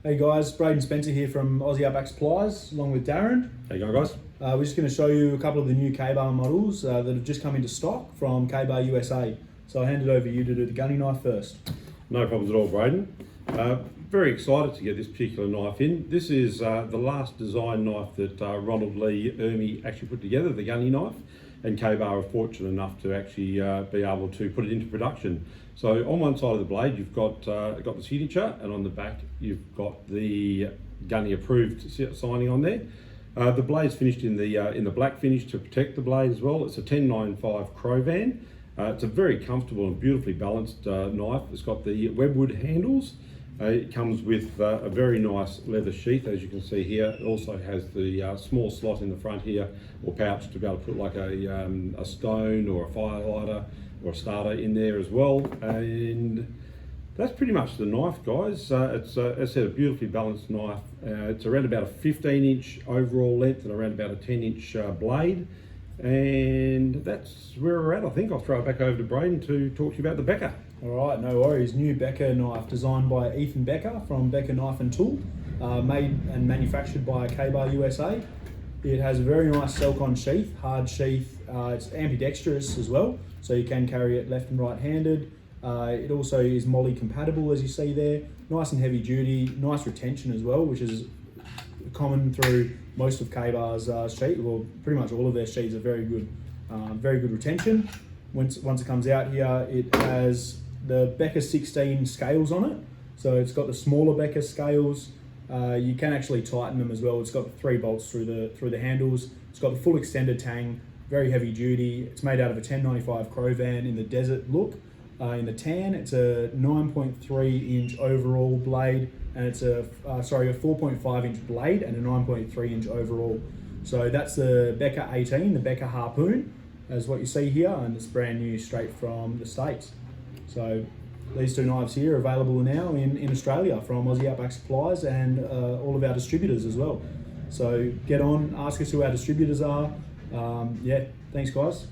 Hey guys, Braden Spencer here from Aussie Outback Supplies, along with Darren. How you going, guys? We're just going to show you a couple of the new Ka-Bar models that have just come into stock from Ka-Bar USA. So I'll hand it over to you to do the Gunny Knife first. No problems at all, Braden. Very excited to get this particular knife in. This is the last design knife that Ronald Lee Ermey actually put together, the Gunny Knife, and Ka-Bar are fortunate enough to actually be able to put it into production. So on one side of the blade you've got the signature, and on the back you've got the Gunny approved signing on there. The blade's finished in the black finish to protect the blade as well. It's a 1095 Cro-Van. It's a very comfortable and beautifully balanced knife. It's got the Webb handles. It comes with a very nice leather sheath, as you can see here. It also has the small slot in the front here, or pouch, to be able to put like a stone or a firelighter or a starter in there as well. And that's pretty much the knife, guys. It's, as I said, a beautifully balanced knife. It's around about a 15-inch overall length and around about a 10-inch blade. And that's where we're at, I think. I'll throw it back over to Braden to talk to you about the Becker. All right, no worries. New Becker knife designed by Ethan Becker from Becker Knife Tool, made and manufactured by Ka-Bar USA. It has a very nice Selcon sheath, hard sheath. It's ambidextrous as well, so you can carry it left and right handed. It also is Molle Compatible, as you see there. Nice and heavy duty, nice retention as well, which is common through most of Ka-Bar's sheath. Well, pretty much all of their sheaths are very good retention. Once it comes out here, it has the Becker 16 scales on it. So it's got the smaller Becker scales. You can actually tighten them as well. It's got the 3 bolts through the handles. It's got the full extended tang, very heavy duty. It's made out of a 1095 Cro-Van in the desert look. In the tan, it's a 9.3-inch overall blade, and it's a 4.5-inch blade and a 9.3-inch overall. So that's the BK18, the Becker Harpoon, as what you see here, and it's brand new, straight from the States. So these two knives here are available now in Australia from Aussie Outback Supplies and all of our distributors as well. So get on, ask us who our distributors are. Yeah, thanks guys.